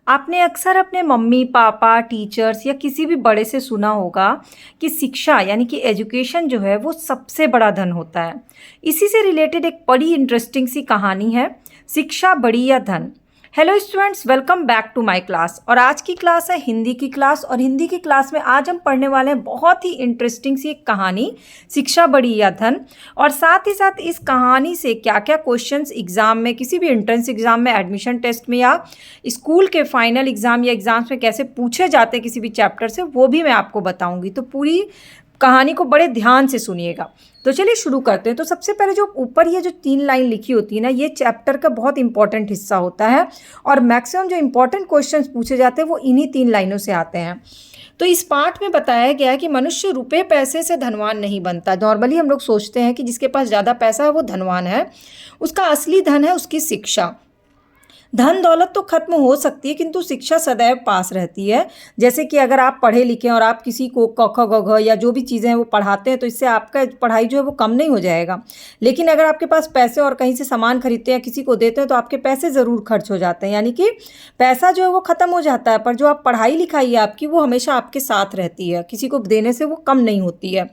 आपने अक्सर अपने मम्मी पापा टीचर्स या किसी भी बड़े से सुना होगा कि शिक्षा यानी कि एजुकेशन जो है वो सबसे बड़ा धन होता है। इसी से रिलेटेड एक बड़ी इंटरेस्टिंग सी कहानी है, शिक्षा बड़ी या धन। Hello students, welcome back to my class. और आज की क्लास है हिंदी की क्लास, और हिंदी की क्लास में आज हम पढ़ने वाले हैं बहुत ही इंटरेस्टिंग सी एक कहानी, शिक्षा बड़ी या धन। और साथ ही साथ इस कहानी से क्या क्या क्वेश्चंस एग्जाम में, किसी भी एंट्रेंस एग्जाम में, एडमिशन टेस्ट में या स्कूल के फाइनल एग्जाम या एग्जाम्स में कैसे पूछे जाते हैं किसी भी चैप्टर से, वो भी मैं आपको बताऊंगी। तो पूरी कहानी को बड़े ध्यान से सुनिएगा। तो चलिए शुरू करते हैं। तो सबसे पहले जो ऊपर ये जो 3 लाइन लिखी होती है ना, ये चैप्टर का बहुत इंपॉर्टेंट हिस्सा होता है और मैक्सिमम जो इंपॉर्टेंट क्वेश्चंस पूछे जाते हैं वो इन्हीं 3 लाइनों से आते हैं। तो इस पार्ट में बताया गया है कि मनुष्य रुपए पैसे से धनवान नहीं बनता। नॉर्मली हम लोग सोचते हैं कि जिसके पास ज़्यादा पैसा है वो धनवान है, उसका असली धन है उसकी शिक्षा। धन दौलत तो खत्म हो सकती है किंतु शिक्षा सदैव पास रहती है। जैसे कि अगर आप पढ़े लिखे और आप किसी को क ख ग घ या जो भी चीज़ें हैं वो पढ़ाते हैं तो इससे आपका पढ़ाई जो है वो कम नहीं हो जाएगा। लेकिन अगर आपके पास पैसे और कहीं से सामान खरीदते हैं, किसी को देते हैं, तो आपके पैसे ज़रूर खर्च हो जाते हैं, यानी कि पैसा जो है वो ख़त्म हो जाता है, पर जो आप पढ़ाई लिखाई है आपकी वो हमेशा आपके साथ रहती है, किसी को देने से वो कम नहीं होती है।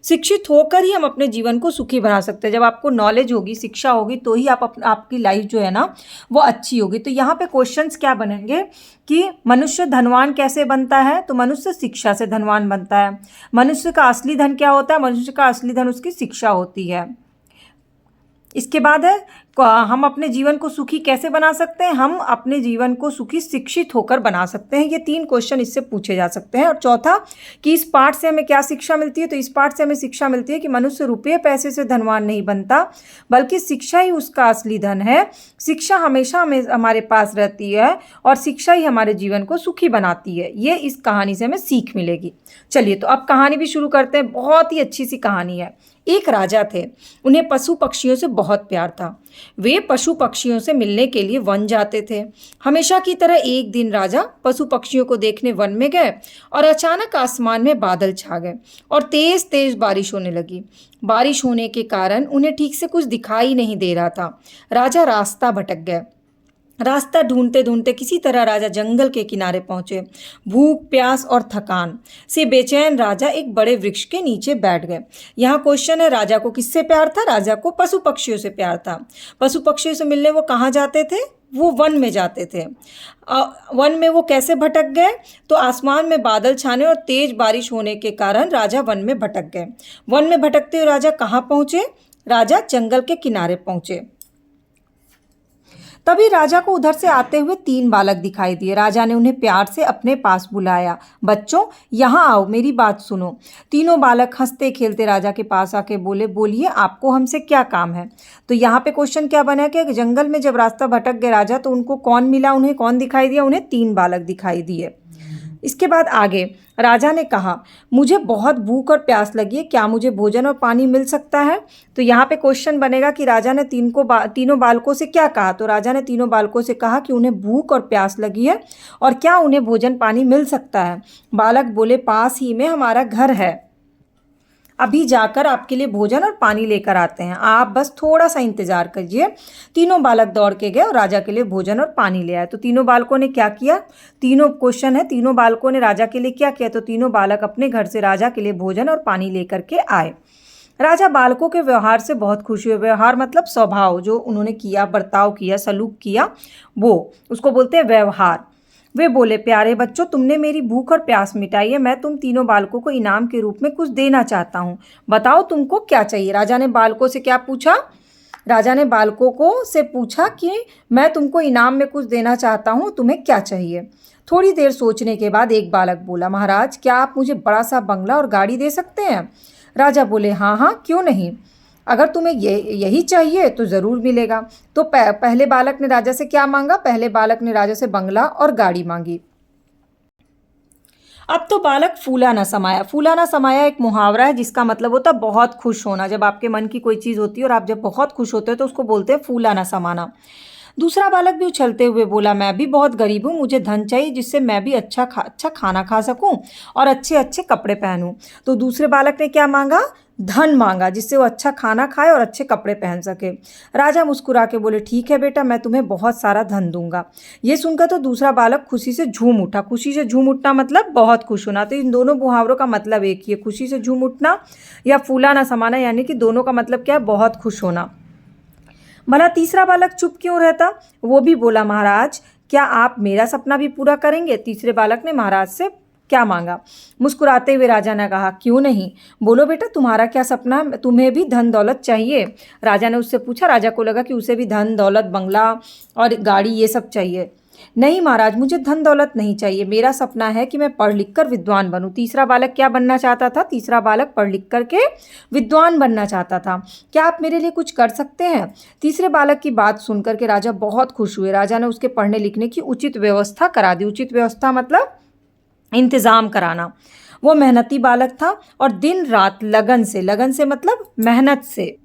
शिक्षित होकर ही हम अपने जीवन को सुखी बना सकते हैं। जब आपको नॉलेज होगी, शिक्षा होगी, तो ही आपकी लाइफ जो है ना वो अच्छी होगी। तो यहाँ पे क्वेश्चंस क्या बनेंगे कि मनुष्य धनवान कैसे बनता है, तो मनुष्य शिक्षा से धनवान बनता है। मनुष्य का असली धन क्या होता है, मनुष्य का असली धन उसकी शिक्षा होती है। इसके बाद है हम अपने जीवन को सुखी कैसे बना सकते हैं, हम अपने जीवन को सुखी शिक्षित होकर बना सकते हैं। ये 3 क्वेश्चन इससे पूछे जा सकते हैं। और चौथा कि इस पाठ से हमें क्या शिक्षा मिलती है, तो इस पाठ से हमें शिक्षा मिलती है कि मनुष्य रुपये पैसे से धनवान नहीं बनता, बल्कि शिक्षा ही उसका असली धन है। शिक्षा हमेशा हमारे पास रहती है और शिक्षा ही हमारे जीवन को सुखी बनाती है। ये इस कहानी से हमें सीख मिलेगी। चलिए तो अब कहानी भी शुरू करते हैं। बहुत ही अच्छी सी कहानी है। एक राजा थे, उन्हें पशु पक्षियों से बहुत प्यार था। वे पशु पक्षियों से मिलने के लिए वन जाते थे। हमेशा की तरह एक दिन राजा पशु पक्षियों को देखने वन में गए और अचानक आसमान में बादल छा गए और तेज तेज बारिश होने लगी। बारिश होने के कारण उन्हें ठीक से कुछ दिखाई नहीं दे रहा था। राजा रास्ता भटक गए। रास्ता ढूंढते ढूंढते किसी तरह राजा जंगल के किनारे पहुंचे। भूख प्यास और थकान से बेचैन राजा एक बड़े वृक्ष के नीचे बैठ गए। यहाँ क्वेश्चन है, राजा को किससे प्यार था? राजा को पशु पक्षियों से प्यार था। पशु पक्षियों से मिलने वो कहाँ जाते थे? वो वन में जाते थे। वन में वो कैसे भटक गए? तो आसमान में बादल छाने और तेज बारिश होने के कारण राजा वन में भटक गए। वन में भटकते हुए राजा कहाँ पहुंचे? राजा जंगल के किनारे पहुंचे। तभी राजा को उधर से आते हुए 3 बालक दिखाई दिए। राजा ने उन्हें प्यार से अपने पास बुलाया। बच्चों, यहाँ आओ, मेरी बात सुनो। तीनों बालक हंसते खेलते राजा के पास आके बोले, बोलिए आपको हमसे क्या काम है? तो यहाँ पे क्वेश्चन क्या बना कि जंगल में जब रास्ता भटक गए राजा, तो उनको कौन मिला? उन्हें कौन दिखाई दिया? उन्हें 3 बालक दिखाई दिए। इसके बाद आगे राजा ने कहा, मुझे बहुत भूख और प्यास लगी है, क्या मुझे भोजन और पानी मिल सकता है? तो यहाँ पे क्वेश्चन बनेगा कि राजा ने तीनों बालकों से क्या कहा? तो राजा ने तीनों बालकों से कहा कि उन्हें भूख और प्यास लगी है और क्या उन्हें भोजन पानी मिल सकता है? बालक बोले, पास ही में हमारा घर है, अभी जाकर आपके लिए भोजन और पानी लेकर आते हैं, आप बस थोड़ा सा इंतजार कीजिए। तीनों बालक दौड़ के गए और राजा के लिए भोजन और पानी ले आए। तो तीनों बालकों ने क्या किया? तीनों क्वेश्चन है, तीनों बालकों ने राजा के लिए क्या किया? तो तीनों बालक अपने घर से राजा के लिए भोजन और पानी लेकर के आए। राजा बालकों के व्यवहार से बहुत खुश हुए। व्यवहार मतलब स्वभाव, जो उन्होंने किया, बर्ताव किया, सलूक किया, वो उसको बोलते हैं व्यवहार। वे बोले, प्यारे बच्चों, तुमने मेरी भूख और प्यास मिटाई है। मैं तुम तीनों बालकों को इनाम के रूप में कुछ देना चाहता हूँ। बताओ तुमको क्या चाहिए? राजा ने बालकों से क्या पूछा? राजा ने बालकों को से पूछा कि मैं तुमको इनाम में कुछ देना चाहता हूँ, तुम्हें क्या चाहिए? थोड़ी देर सोचने के बाद एक बालक बोला, महाराज, क्या आप मुझे बड़ा सा बंगला और गाड़ी दे सकते हैं? राजा बोले, हाँ हाँ, क्यों नहीं। अगर तुम्हें यही चाहिए तो ज़रूर मिलेगा। तो पहले बालक ने राजा से क्या मांगा? पहले बालक ने राजा से बंगला और गाड़ी मांगी। अब तो बालक फूला ना समाया। फूला ना समाया एक मुहावरा है जिसका मतलब होता है बहुत खुश होना। जब आपके मन की कोई चीज़ होती है और आप जब बहुत खुश होते हैं तो उसको बोलते हैं फूला ना समाना। दूसरा बालक भी उछलते हुए बोला, मैं भी बहुत गरीब हूँ, मुझे धन चाहिए जिससे मैं भी अच्छा खाना खा सकूं और अच्छे अच्छे कपड़े पहनूं। तो दूसरे बालक ने क्या मांगा? धन मांगा, जिससे वो अच्छा खाना खाए और अच्छे कपड़े पहन सके। राजा मुस्कुरा के बोले, ठीक है बेटा, मैं तुम्हें बहुत सारा धन दूंगा। ये सुनकर तो दूसरा बालक खुशी से झूम उठा। खुशी से झूम उठना मतलब बहुत खुश होना। तो इन दोनों मुहावरों का मतलब एक ही है, खुशी से झूम उठना या फूला ना समाना, यानी कि दोनों का मतलब क्या है? बहुत खुश होना। भला तीसरा बालक चुप क्यों रहता? वो भी बोला, महाराज क्या आप मेरा सपना भी पूरा करेंगे? तीसरे बालक ने महाराज से क्या मांगा? मुस्कुराते हुए राजा ने कहा, क्यों नहीं, बोलो बेटा, तुम्हारा क्या सपना है? तुम्हें भी धन दौलत चाहिए? राजा ने उससे पूछा। राजा को लगा कि उसे भी धन दौलत, बंगला और गाड़ी ये सब चाहिए। नहीं महाराज, मुझे धन दौलत नहीं चाहिए, मेरा सपना है कि मैं पढ़ लिख कर विद्वान बनूं। तीसरा बालक क्या बनना चाहता था? तीसरा बालक पढ़ लिख कर के विद्वान बनना चाहता था। क्या आप मेरे लिए कुछ कर सकते हैं? तीसरे बालक की बात सुनकर के राजा बहुत खुश हुए। राजा ने उसके पढ़ने लिखने की उचित व्यवस्था करा दी। उचित व्यवस्था मतलब इंतजाम कराना। वो मेहनती बालक था और दिन रात लगन से मतलब मेहनत से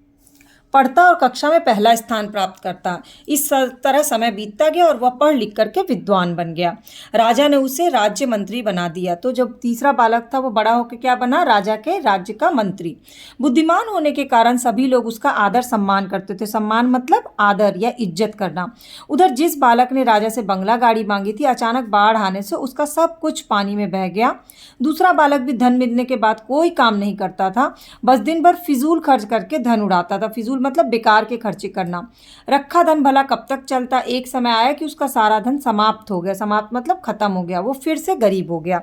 पढ़ता और कक्षा में पहला स्थान प्राप्त करता। इस तरह समय बीतता गया और वह पढ़ लिख करके विद्वान बन गया। राजा ने उसे राज्य मंत्री बना दिया। तो जब तीसरा बालक था वो बड़ा होकर क्या बना? राजा के राज्य का मंत्री। बुद्धिमान होने के कारण सभी लोग उसका आदर सम्मान करते थे। सम्मान मतलब आदर या इज्जत करना। उधर जिस बालक ने राजा से बंगला गाड़ी मांगी थी, अचानक बाढ़ आने से उसका सब कुछ पानी में बह गया। दूसरा बालक भी धन मिलने के बाद कोई काम नहीं करता था, बस दिन भर फिजूल खर्च करके धन उड़ाता था। फिजूल मतलब बेकार के खर्चे करना। रखा धन भला कब तक चलता? एक समय आया कि उसका सारा धन समाप्त हो गया। समाप्त मतलब खत्म हो गया, वो फिर से गरीब हो गया।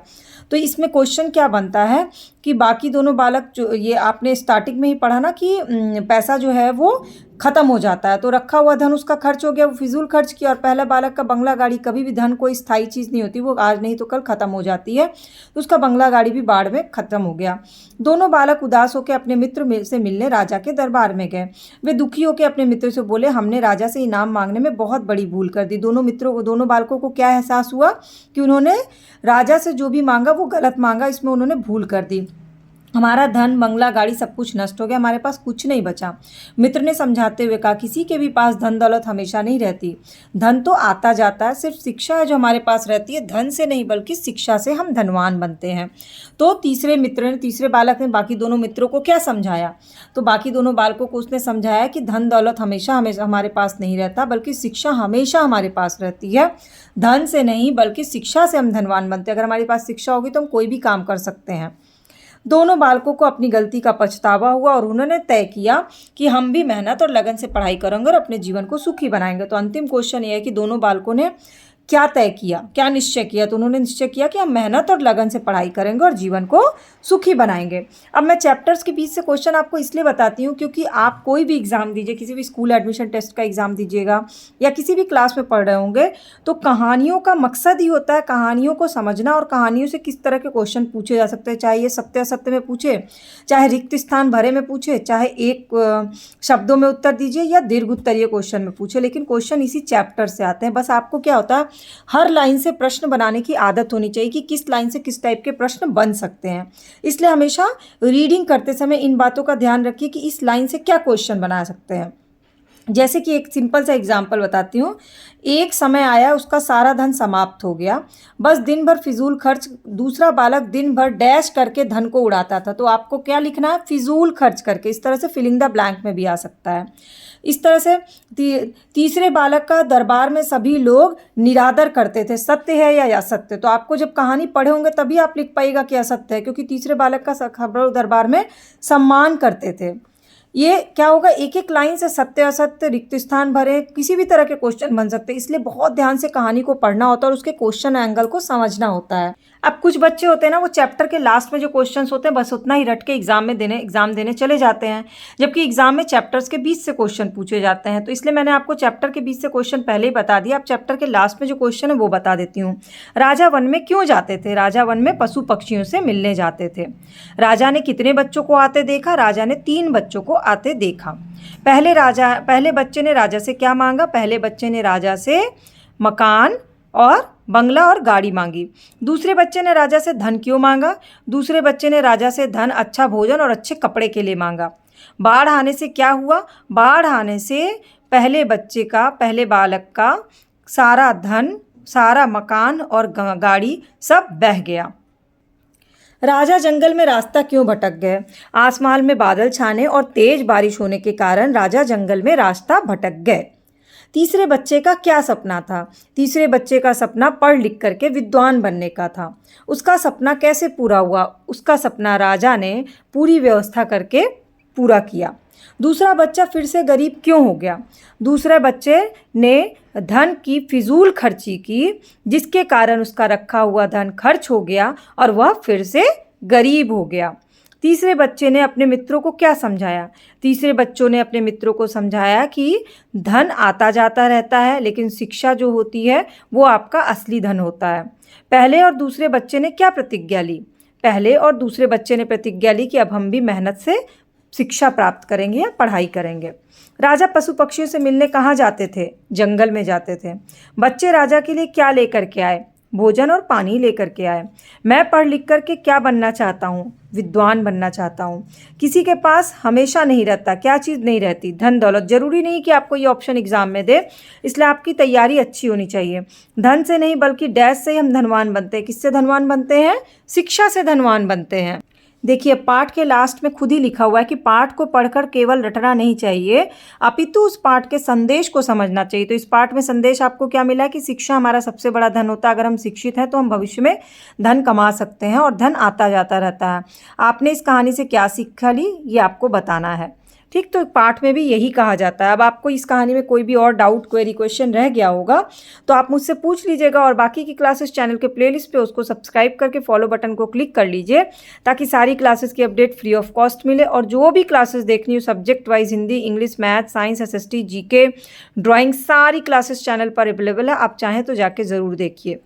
तो इसमें क्वेश्चन क्या बनता है कि बाकी दोनों बालक, जो ये आपने स्टार्टिंग में ही पढ़ा ना कि पैसा जो है वो खत्म हो जाता है, तो रखा हुआ धन उसका खर्च हो गया, वो फिजूल खर्च किया। और पहला बालक का बंगला गाड़ी, कभी भी धन कोई स्थायी चीज़ नहीं होती, वो आज नहीं तो कल खत्म हो जाती है, तो उसका बंगला गाड़ी भी बाढ़ में खत्म हो गया। दोनों बालक उदास होकर अपने मित्र से मिलने राजा के दरबार में गए। वे दुखी होकर अपने मित्र से बोले, हमने राजा से इनाम मांगने में बहुत बड़ी भूल कर दी। दोनों बालकों को क्या एहसास हुआ कि उन्होंने राजा से जो भी मांगा वो गलत मांगा, इसमें उन्होंने भूल कर दी। हमारा धन, बंगला, गाड़ी सब कुछ नष्ट हो गया, हमारे पास कुछ नहीं बचा। मित्र ने समझाते हुए कहा, किसी के भी पास धन दौलत हमेशा नहीं रहती। धन तो आता जाता है, सिर्फ शिक्षा है जो हमारे पास रहती है। धन से नहीं बल्कि शिक्षा से हम धनवान बनते हैं। तो तीसरे बालक ने बाकी दोनों मित्रों को क्या समझाया? तो बाकी दोनों बालकों को उसने समझाया कि धन दौलत हमेशा हमेशा हमारे पास नहीं रहता, बल्कि शिक्षा हमेशा हमारे पास रहती है। धन से नहीं बल्कि शिक्षा से हम धनवान बनते हैं। अगर हमारे पास शिक्षा होगी तो हम कोई भी काम कर सकते हैं। दोनों बालकों को अपनी गलती का पछतावा हुआ और उन्होंने तय किया कि हम भी मेहनत और लगन से पढ़ाई करेंगे और अपने जीवन को सुखी बनाएंगे। तो अंतिम क्वेश्चन ये है कि दोनों बालकों ने क्या तय किया, क्या निश्चय किया? तो उन्होंने निश्चय किया कि हम मेहनत और लगन से पढ़ाई करेंगे और जीवन को सुखी बनाएंगे। अब मैं चैप्टर्स के बीच से क्वेश्चन आपको इसलिए बताती हूँ क्योंकि आप कोई भी एग्ज़ाम दीजिए, किसी भी स्कूल एडमिशन टेस्ट का एग्ज़ाम दीजिएगा या किसी भी क्लास में पढ़ रहे होंगे, तो कहानियों का मकसद ही होता है कहानियों को समझना और कहानियों से किस तरह के क्वेश्चन पूछे जा सकते हैं। चाहे ये सत्य असत्य में पूछे, चाहे रिक्त स्थान भरे में पूछे, चाहे एक शब्दों में उत्तर दीजिए या दीर्घ उत्तरीय क्वेश्चन में पूछे, लेकिन क्वेश्चन इसी चैप्टर से आते हैं। बस आपको क्या होता है, हर लाइन से प्रश्न बनाने की आदत होनी चाहिए कि किस लाइन से किस टाइप के प्रश्न बन सकते हैं। इसलिए हमेशा रीडिंग करते समय इन बातों का ध्यान रखिए कि इस लाइन से क्या क्वेश्चन बना सकते हैं। जैसे कि एक सिंपल सा एग्जाम्पल बताती हूँ। एक समय आया, उसका सारा धन समाप्त हो गया, बस दिन भर फिजूल खर्च। दूसरा बालक दिन भर डैश करके धन को उड़ाता था। तो आपको क्या लिखना है? फिजूल खर्च करके। इस तरह से फिलिंग द ब्लैंक में भी आ सकता है। इस तरह से तीसरे बालक का दरबार में सभी लोग निरादर करते थे, सत्य है या असत्य। तो आपको जब कहानी पढ़े होंगे तभी आप लिख पाइएगा कि असत्य है, क्योंकि तीसरे बालक का खबरों दरबार में सम्मान करते थे। ये क्या होगा, एक एक लाइन से सत्य असत्य, रिक्त स्थान भरे, किसी भी तरह के क्वेश्चन बन सकते हैं। इसलिए बहुत ध्यान से कहानी को पढ़ना होता है और उसके क्वेश्चन एंगल को समझना होता है। अब कुछ बच्चे होते हैं ना, वो चैप्टर के लास्ट में जो क्वेश्चंस होते हैं बस उतना ही रट के एग्जाम देने चले जाते हैं, जबकि एग्जाम में चैप्टर्स के बीच से क्वेश्चन पूछे जाते हैं। तो इसलिए मैंने आपको चैप्टर के बीच से क्वेश्चन पहले ही बता दिया। अब चैप्टर के लास्ट में जो क्वेश्चन है वो बता देती हूँ। राजा वन में क्यों जाते थे? राजा वन में पशु पक्षियों से मिलने जाते थे। राजा ने कितने बच्चों को आते देखा? राजा ने 3 बच्चों को आते देखा। पहले बच्चे ने राजा से क्या मांगा? पहले बच्चे ने राजा से मकान और बंगला और गाड़ी मांगी। दूसरे बच्चे ने राजा से धन क्यों मांगा? दूसरे बच्चे ने राजा से धन, अच्छा भोजन और अच्छे कपड़े के लिए मांगा। बाढ़ आने से क्या हुआ? बाढ़ आने से पहले बालक का सारा धन, सारा मकान और गाड़ी सब बह गया। राजा जंगल में रास्ता क्यों भटक गए? आसमान में बादल छाने और तेज बारिश होने के कारण राजा जंगल में रास्ता भटक गए। तीसरे बच्चे का क्या सपना था? तीसरे बच्चे का सपना पढ़ लिख करके विद्वान बनने का था। उसका सपना कैसे पूरा हुआ? उसका सपना राजा ने पूरी व्यवस्था करके पूरा किया। दूसरा बच्चा फिर से गरीब क्यों हो गया? दूसरे बच्चे ने धन की फिजूल खर्ची की, जिसके कारण उसका रखा हुआ धन खर्च हो गया और वह फिर से गरीब हो गया। तीसरे बच्चे ने अपने मित्रों को क्या समझाया? तीसरे बच्चों ने अपने मित्रों को समझाया कि धन आता जाता रहता है, लेकिन शिक्षा जो होती है वो आपका असली धन होता है। पहले और दूसरे बच्चे ने क्या प्रतिज्ञा ली? पहले और दूसरे बच्चे ने प्रतिज्ञा ली कि अब हम भी मेहनत से शिक्षा प्राप्त करेंगे या पढ़ाई करेंगे। राजा पशु पक्षियों से मिलने कहाँ जाते थे? जंगल में जाते थे। बच्चे राजा के लिए क्या लेकर के आए? भोजन और पानी लेकर के आए। मैं पढ़ लिख कर के क्या बनना चाहता हूँ? विद्वान बनना चाहता हूँ। किसी के पास हमेशा नहीं रहता, क्या चीज़ नहीं रहती? धन दौलत। जरूरी नहीं कि आपको ये ऑप्शन एग्जाम में दे, इसलिए आपकी तैयारी अच्छी होनी चाहिए। धन से नहीं बल्कि डैश से ही हम धनवान बनते हैं। किससे धनवान बनते हैं? शिक्षा से धनवान बनते हैं। देखिए, पाठ के लास्ट में खुद ही लिखा हुआ है कि पाठ को पढ़कर केवल रटना नहीं चाहिए, अपितु उस पाठ के संदेश को समझना चाहिए। तो इस पाठ में संदेश आपको क्या मिला कि शिक्षा हमारा सबसे बड़ा धन होता है। अगर हम शिक्षित हैं तो हम भविष्य में धन कमा सकते हैं और धन आता जाता रहता है। आपने इस कहानी से क्या सीखा ली, ये आपको बताना है। ठीक, तो पाठ में भी यही कहा जाता है। अब आपको इस कहानी में कोई भी और डाउट, क्वेरी, क्वेश्चन रह गया होगा तो आप मुझसे पूछ लीजिएगा, और बाकी की क्लासेस चैनल के प्लेलिस्ट पे उसको सब्सक्राइब करके फॉलो बटन को क्लिक कर लीजिए, ताकि सारी क्लासेस की अपडेट फ्री ऑफ कॉस्ट मिले। और जो भी क्लासेस देखनी हो subject wise, Hindi, English, math, science, SST, GK, drawing, सारी क्लासेस चैनल पर अवेलेबल है। आप चाहें तो जाके ज़रूर देखिए।